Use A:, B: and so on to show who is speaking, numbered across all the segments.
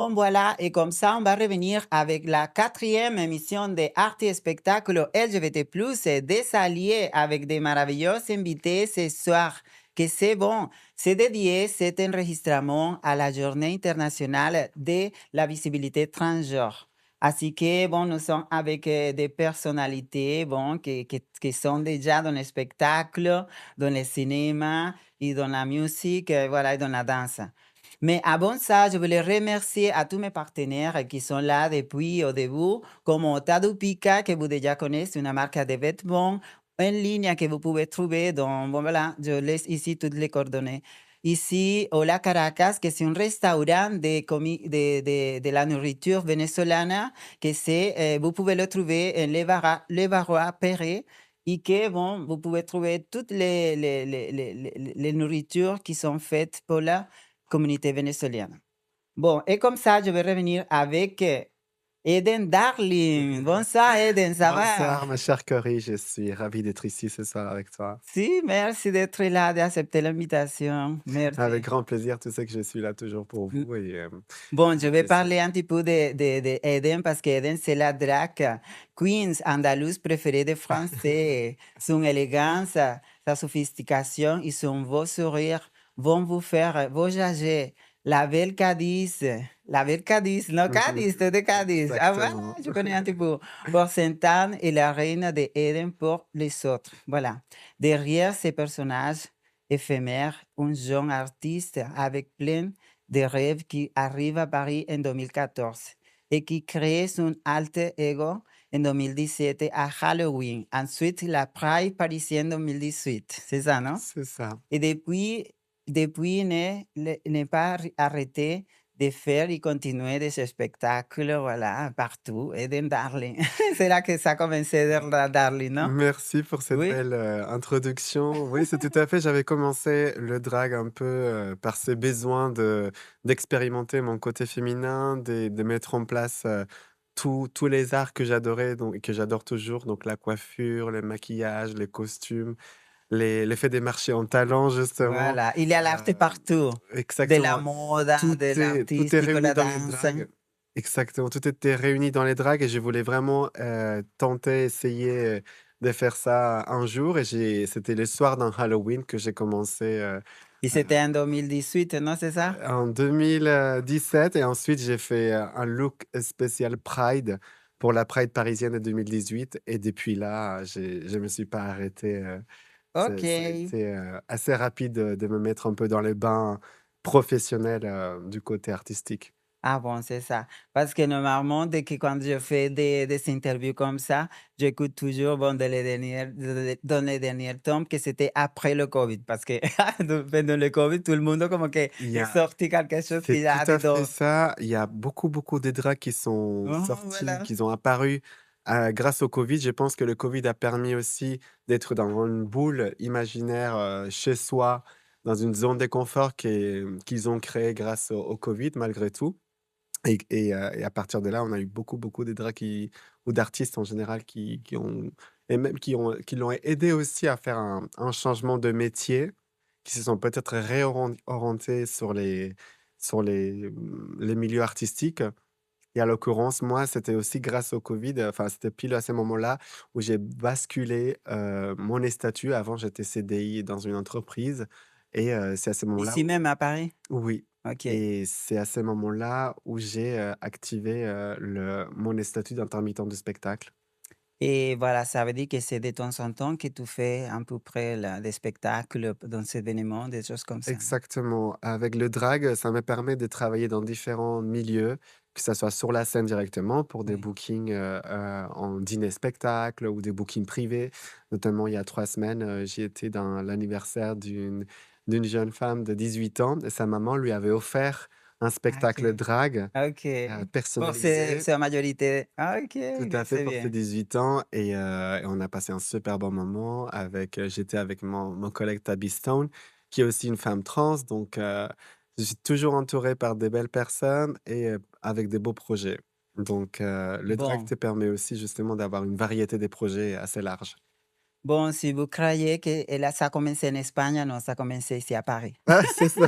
A: Bon, voilà, et comme ça, on va revenir avec la quatrième émission de Arte et Spectacle LGBT+, et des alliés avec des merveilleux invités ce soir. Que c'est bon, c'est dédié cet enregistrement à la Journée internationale de la visibilité transgenre. Ainsi que, bon, nous sommes avec des personnalités, bon, qui sont déjà dans le spectacle, dans le cinéma, et dans la musique, voilà, et dans la danse. Mais avant ça, je voulais remercier à tous mes partenaires qui sont là depuis au début, comme Tadoupika, que vous déjà connaissez, une marque de vêtements en ligne que vous pouvez trouver. Donc, bon, voilà, je laisse ici toutes les coordonnées. Ici, Hola Caracas, que c'est un restaurant de la nourriture vénézolane, que c'est, vous pouvez le trouver en Levallois Perret, et que, bon, vous pouvez trouver toutes les nourritures qui sont faites pour la communauté vénézuélienne. Bon, et comme ça, je vais revenir avec Eden Darling. Bonsoir, Eden, ça va?
B: Bonsoir, ma chère Cory, je suis ravi d'être ici ce soir avec toi.
A: Si, merci d'être là, d'accepter l'invitation.
B: Avec
A: Merci.
B: grand plaisir, tu sais que je suis là toujours pour
A: Mm.
B: vous et
A: Bon, je vais
B: j'essaie.
A: parler un petit peu de Eden parce que Eden, c'est la drag queen andalouse préférée des Français. Son élégance, sa sophistication et son beau sourire vont vous faire voyager. La belle Cadiz, non
B: Mhm,
A: Cadiz, c'est de Cadiz. Ah voilà,
B: exactement.
A: je connais un petit peu. Pour Sainte Anne et la reine de Eden pour les autres. Voilà. Derrière ces personnages éphémères, un jeune artiste avec plein de rêves qui arrive à Paris en 2014 et qui crée son alter ego en 2017 à Halloween. Ensuite, la Pride parisienne 2018. C'est ça, non?
B: C'est ça.
A: Et depuis n'est pas arrêté de faire et continuer des spectacles, voilà, partout. Eden Darling. C'est là que ça a commencé, Darling, non?
B: Merci pour cette
A: Oui?
B: belle introduction. Oui, c'est tout à fait. J'avais commencé le drag un peu par ce besoin d'expérimenter mon côté féminin, de mettre en place tous les arts que j'adorais, donc, et que j'adore toujours, donc la coiffure, le maquillage, les costumes. L'effet des marchés en talent justement,
A: Voilà, il y a l'arte partout, de la
B: exactement.
A: moda, de
B: Tout est
A: l'artistique,
B: réuni
A: la
B: dans les
A: danse.
B: drags. Exactement, tout était réuni dans les drags et je voulais vraiment, tenter, essayer, de faire ça un jour et c'était le soir d'un Halloween que j'ai commencé,
A: Et c'était en 2018, non, c'est ça?
B: en 2017 et ensuite j'ai fait, un look spécial Pride pour la Pride parisienne de 2018 et depuis là, je me suis pas arrêté, ça a
A: OK.
B: été, assez rapide, de me mettre un peu dans les bains professionnels, du côté artistique.
A: Ah bon, c'est ça. Parce que normalement, dès que quand je fais des interviews comme ça, j'écoute toujours, bon, dans les derniers temps, que c'était après le Covid. Parce que pendant le Covid, tout le monde comme que
B: Il y
A: est
B: a
A: sorti quelque chose
B: C'est
A: qui
B: tout
A: a
B: à fait
A: dedans.
B: ça. Il y a beaucoup, beaucoup de drags qui sont
A: Oh,
B: sortis,
A: voilà.
B: qui ont apparu, grâce au covid. Je pense que le covid a permis aussi d'être dans une bulle imaginaire, chez soi, dans une zone de confort qu'ils ont créée grâce au covid malgré tout et à partir de là, on a eu beaucoup, beaucoup de drags qui ou d'artistes en général qui ont et même qui l'ont aidé aussi à faire un changement de métier, qui se sont peut-être orientés sur les milieux artistiques et à l'occurrence, moi, c'était aussi grâce au covid, enfin, c'était pile à ce moment-là où j'ai basculé, mon statut. Avant, j'étais CDI dans une entreprise et c'est à ce moment-là
A: Ici même à Paris?
B: oui
A: OK.
B: et c'est à ce moment-là où j'ai, activé, mon statut d'intermittent du spectacle.
A: Et voilà, ça veut dire que c'est de temps en temps que tu fais à peu près des spectacles dans ces événements, des choses comme ça, non?
B: Exactement. Avec le drag, ça me permet de travailler dans différents milieux, que ça soit sur la scène directement pour des
A: Oui.
B: bookings, en dîner-spectacle ou des bookings privés. Notamment, il y a 3 semaines, j'y étais dans l'anniversaire d'une jeune femme de 18 ans et sa maman lui avait offert un spectacle
A: OK.
B: drag,
A: OK. Bon,
B: personnalisé.
A: c'est la majorité. Ah, OK,
B: Tout à fait
A: c'est
B: pour ses
A: bien.
B: 18 ans et on a passé un super bon moment j'étais avec mon collègue Tabby Stone, qui est aussi une femme trans, donc je suis toujours entouré par des belles personnes et avec des beaux projets. Donc le drag
A: Bon,
B: te permet aussi justement d'avoir une variété des projets assez large.
A: Bon, si vous croyez que ça a commencé en Espagne, non, ça a commencé ici à Paris.
B: Ah, c'est ça.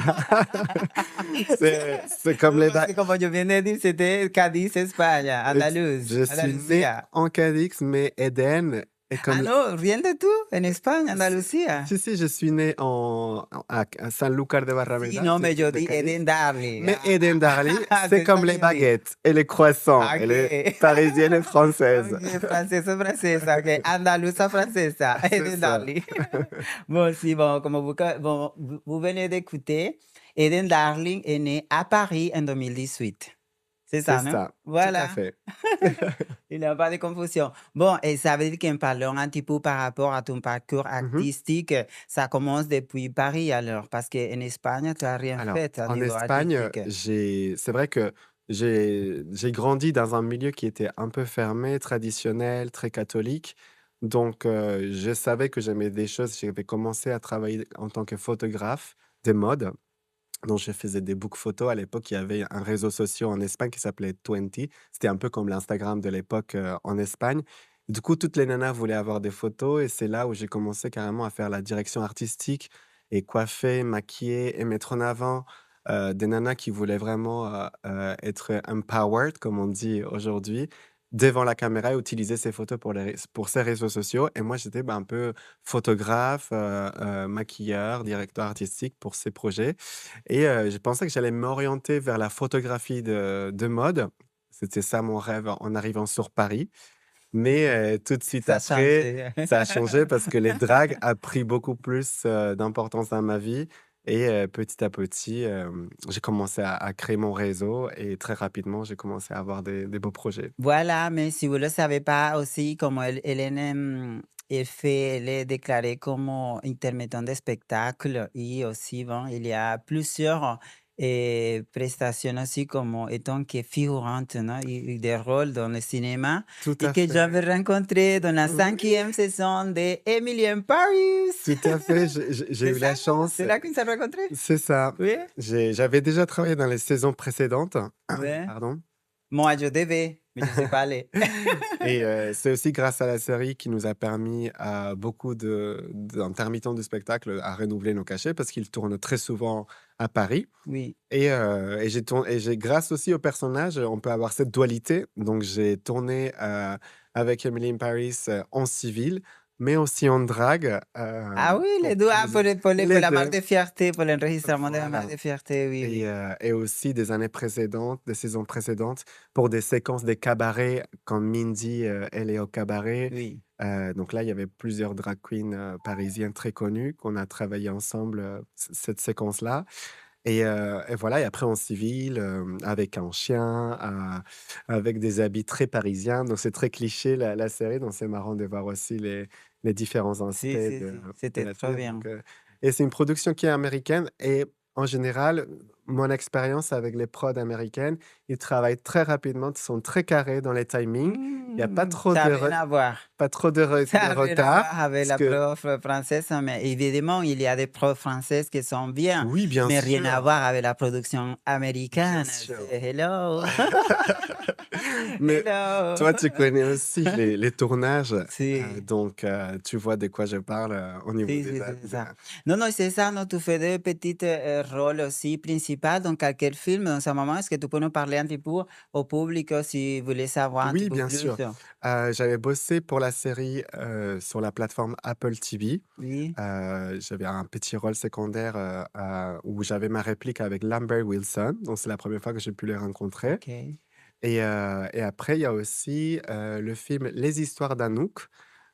B: C'est comme
A: Oui,
B: les
A: parce
B: ba
A: que comme je viens de dire, c'était Cadiz, Espagne,
B: ex
A: Andalouse,
B: je suis né
A: Andalusia.
B: en Cadix, mais Éden est
A: Ah
B: comme
A: non, rien de tout, en Espagne,
B: si
A: Andalucía.
B: si, je suis né à Sanlúcar de
A: Sí,
B: Barrameda,
A: no,
B: c'est
A: mais
B: près
A: yo
B: de
A: di
B: Cadix,
A: Eden Darling.
B: mais Éden Darly, c'est
A: C'est ça
B: comme
A: que
B: les
A: yo di.
B: baguettes et les croissants, elle est
A: Ok.
B: parisienne et française.
A: Ok, francesa, francesa, ok. Andaluza, francesa,
B: C'est
A: Eden
B: ça.
A: Darling. Bon, si, bon, comme bon, vous venez d'écouter, Eden Darling est né à Paris en 2018. C'est
B: C'est
A: ça, non?
B: ça, tout à
A: Voilà.
B: fait.
A: Il n'y a pas de confusion. Bon, et ça veut dire qu'en parlant un petit peu par rapport à ton parcours
B: Mmh.
A: artistique, ça commence depuis Paris alors, parce qu'en Espagne, tu n'as rien
B: Alors,
A: fait au
B: en
A: niveau
B: Espagne,
A: artistique.
B: c'est vrai que j'ai grandi dans un milieu qui était un peu fermé, traditionnel, très catholique. Donc, je savais que j'aimais des choses. J'avais commencé à travailler en tant que photographe des modes. Donc, je faisais des book photos. À l'époque, il y avait un réseau social en Espagne qui s'appelait Twenty. C'était un peu comme l'Instagram de l'époque, en Espagne. Du coup, toutes les nanas voulaient avoir des photos et c'est là où j'ai commencé carrément à faire la direction artistique et coiffer, maquiller et mettre en avant, des nanas qui voulaient vraiment, être empowered, comme on dit aujourd'hui, devant la caméra et utiliser ces photos pour ces réseaux sociaux et moi, j'étais, bah, un peu photographe, maquilleur, directeur artistique pour ces projets et je pensais que j'allais m'orienter vers la photographie de mode. C'était ça mon rêve en arrivant sur Paris. Mais tout de suite
A: Ça a
B: après,
A: changé.
B: ça a changé parce que les dragues a pris beaucoup plus, d'importance dans ma vie et petit à petit, j'ai commencé à créer mon réseau et très rapidement, j'ai commencé à avoir des beaux projets.
A: Voilà, mais si vous ne le savez pas aussi, como Hélène elle est déclarée comme intermittent de spectacle et aussi, bon, il y a plusieurs prestations aussi comme étant que figurante, non? Et des rôles dans le cinéma
B: Tout
A: et
B: à
A: que
B: fait.
A: j'avais rencontré dans la
B: Oui,
A: 5e saison de Emily in Paris.
B: tout à fait, j'ai
A: C'est
B: eu
A: ça,
B: la
A: non?
B: chance
A: C'est là qu'on s'est rencontrés?
B: c'est ça.
A: Oui?
B: J'avais déjà travaillé dans les saisons précédentes,
A: Oui.
B: pardon.
A: Moi, je devais, mais je ne sais pas aller.
B: Et c'est aussi grâce à la série qui nous a permis à beaucoup d'intermittents du spectacle à renouveler nos cachets parce qu'ils tournent très souvent à Paris
A: Oui.
B: et j'ai grâce aussi au personnage, on peut avoir cette dualité. Donc j'ai tourné, avec Emily in Paris, en civil, mais aussi en drague,
A: Ah oui, les 2,
B: pour
A: ah, pour
B: les
A: la marque
B: 2.
A: de fierté, pour l'enregistrement de la marque
B: Voilà.
A: de fierté, oui, oui.
B: Et aussi des années précédentes, des saisons précédentes, pour des séquences des cabarets quand Mindy, elle est au cabaret.
A: Oui.
B: Donc là, il y avait plusieurs drag queens, parisiennes très connues qu'on a travaillé ensemble, cette séquence-là et voilà et après en civil, avec un chien, avec des habits très parisiens. Donc c'est très cliché la série, donc c'est marrant de voir aussi les différents aspects
A: Si, si,
B: de
A: si,
B: de
A: c'était
B: la
A: trop
B: série
A: bien.
B: et c'est une production qui est américaine et en général, mon expérience avec les prods américaines, ils travaillent très rapidement, ils sont très carrés dans les timings. Il y a pas trop
A: Ça
B: de
A: n'a rien à voir.
B: de
A: Ça n'a rien à
B: retard
A: voir avec
B: parce
A: la
B: que
A: prof française, hein, mais évidemment, il y a des profs françaises qui sont bien,
B: oui, bien
A: mais rien à
B: sûr,
A: voir avec la production
B: bien
A: américaine.
B: sûr.
A: C'est hello.
B: Mais
A: Hello.
B: toi, tu connais aussi les tournages,
A: Si.
B: donc tu vois de quoi je parle, au niveau
A: Sí,
B: des
A: sí,
B: a
A: sí, c'est
B: des
A: ça. Non, non, c'est ça, non, tu fais des petits rôles aussi principaux dans quelques films dans ce moment. Est-ce que tu peux nous parler un petit peu au public si vous voulez savoir un petit
B: oui,
A: peu
B: bien
A: plus?
B: sûr. J'avais bossé pour la série, sur la plateforme Apple TV.
A: Oui,
B: J'avais un petit rôle secondaire, où j'avais ma réplique avec Lambert Wilson, donc c'est la première fois que j'ai pu les rencontrer
A: ok.
B: et après il y a aussi, le film Les Histoires d'Anouk,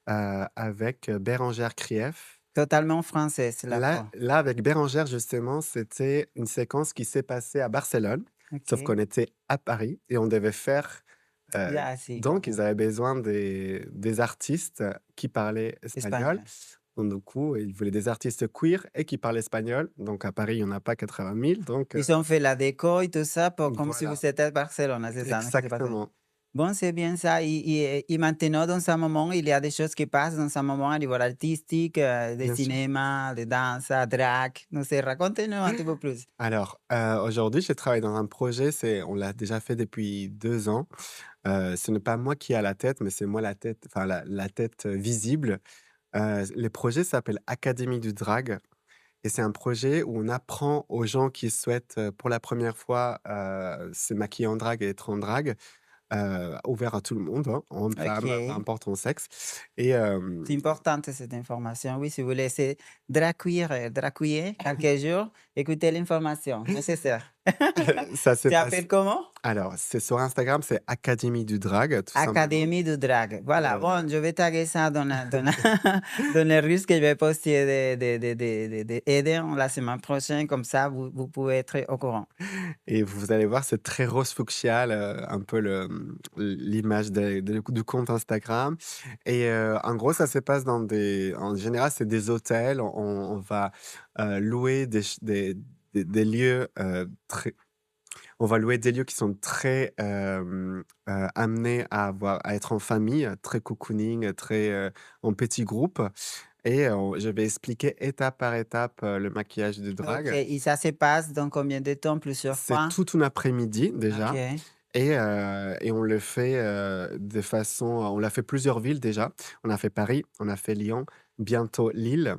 B: avec, Bérengère Krief.
A: Totalement français, c'est la
B: Là
A: fois.
B: là, avec Bérengère, justement, c'était une séquence qui s'est passée à Barcelone, sauf
A: Ok.
B: qu'on était à Paris et on devait faire,
A: Ya, sí,
B: donc
A: como
B: ils avaient besoin des artistes qui parlaient espagnol.
A: espagnol.
B: Donc du coup, ils voulaient des artistes queer et qui parlent espagnol. Donc à Paris, il y en a pas 80 000, donc
A: Ils ont fait la déco et tout ça pour, comme si
B: voilà,
A: vous étiez à Barcelone, c'est ça, non, qui s'est passé.
B: exactement.
A: Bon, c'est bien ça. Et maintenant, dans ce moment, il y a des choses qui passent dans ce moment au niveau artistique, de
B: Bien sûr.
A: cinéma, de danse, drag. Non sé, racontez-nous un petit peu plus.
B: Alors, aujourd'hui, je travaille dans un projet, on l'a déjà fait depuis 2 ans. Ce n'est pas moi qui ai la tête, mais c'est moi la tête, enfin la tête, visible. Les projets s'appellent Académie du Drag et c'est un projet où on apprend aux gens qui souhaitent, pour la première fois, se maquiller en drague et être en drague, ouvert à tout le monde, hein, hommes, femmes, peu
A: OK.
B: importe ton sexe et
A: C'est importante cette information. Oui, si vous voulez se dracouiller quelques jours, écoutez l'information nécessaire.
B: ça se
A: Tu
B: passe
A: appelles comment?
B: alors c'est sur Instagram, c'est Académie du Drag, tout simplement.
A: Académie de drague. Voilà,
B: Voilà.
A: bon, je vais taguer ça dans les reels que je vais poster de Eden la semaine prochaine, comme ça vous pouvez être au courant.
B: Et vous allez voir, c'est très rose fuchsia, un peu l'image du compte Instagram et en gros, ça se passe dans des en général, c'est des hôtels. On va, louer des lieux, très on va louer des lieux qui sont très, amenés à être en famille, très cocooning, très, en petits groupes et je vais expliquer étape par étape, le maquillage de
A: OK,
B: drague.
A: et ça se passe dans combien de temps? Plusieurs
B: C'est
A: fois?
B: toute une après-midi déjà
A: OK,
B: et on le fait, de façon on l'a fait plusieurs villes déjà. On a fait Paris, on a fait Lyon, bientôt Lille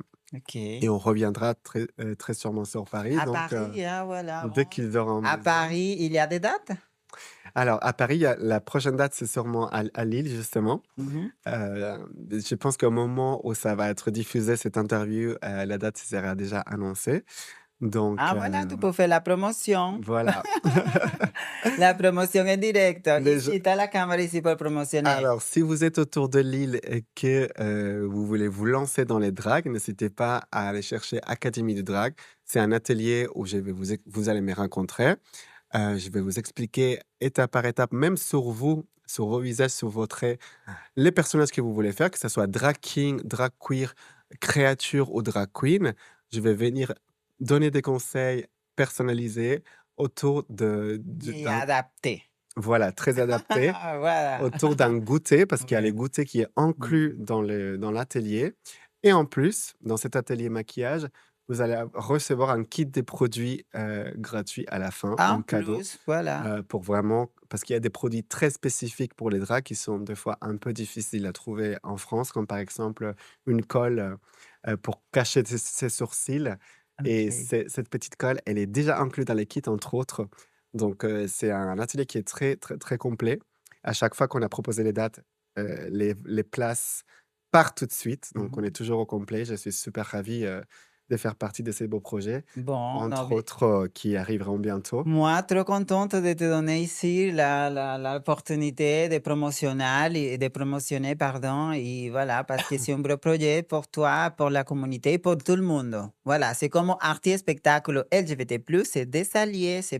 B: et
A: OK.
B: on reviendra très sûrement sur Paris
A: À
B: donc
A: Paris, ah voilà,
B: dès
A: bon.
B: qu'ils auront
A: À
B: besoin.
A: Paris, il y a des dates?
B: Alors à Paris, il y a la prochaine date, c'est sûrement à Lille justement.
A: Mmh.
B: Je pense qu'au moment où ça va être diffusé cette interview, la date sera déjà annoncée donc
A: Ah voilà, tu peux faire la promotion.
B: voilà.
A: La promotion en direct.
B: Les gens
A: Ici, tu as la caméra ici pour promotionner.
B: Alors, si vous êtes autour de Lille et que, vous voulez vous lancer dans les dragues, n'hésitez pas à aller chercher Académie de drague. C'est un atelier où je vais vous allez me rencontrer. Je vais vous expliquer étape par étape, même sur vous, sur vos visages, sur vos traits, les personnages que vous voulez faire, que ça soit drag king, drag queer, créature ou drag queen. Je vais venir donner des conseils personnalisés autour
A: Et
B: d'un
A: adapté.
B: voilà, très adapté.
A: Voilà.
B: Autour d'un goûter, parce qu'il y a les
A: Ouais.
B: goûters qui est
A: Mmh.
B: inclus dans l'atelier et en plus, dans cet atelier maquillage, vous allez recevoir un kit des produits, gratuits à la fin
A: En
B: en cadeau,
A: plus, voilà.
B: pour vraiment parce qu'il y a des produits très spécifiques pour les draps qui sont des fois un peu difficiles à trouver en France, comme par exemple, une colle, pour cacher ses sourcils et
A: OK.
B: cette petite colle, elle est déjà incluse dans les kits entre autres. Donc c'est un atelier qui est très, très, très complet. À chaque fois qu'on a proposé les dates, les places partent tout de suite, donc on est
A: Mmh.
B: toujours au complet. Je suis super ravi, de faire partie de ces beaux projets,
A: Bon, non,
B: entre
A: mais
B: autres, qui arriveront bientôt.
A: moi, trop contente de te donner ici l'opportunité de promotionner, de promotionner, pardon, et voilà, parce que c'est un gros projet pour toi, pour la communauté, pour tout le monde. Voilà, c'est comme artiste spectacle LGBT+, c'est des alliés, c'est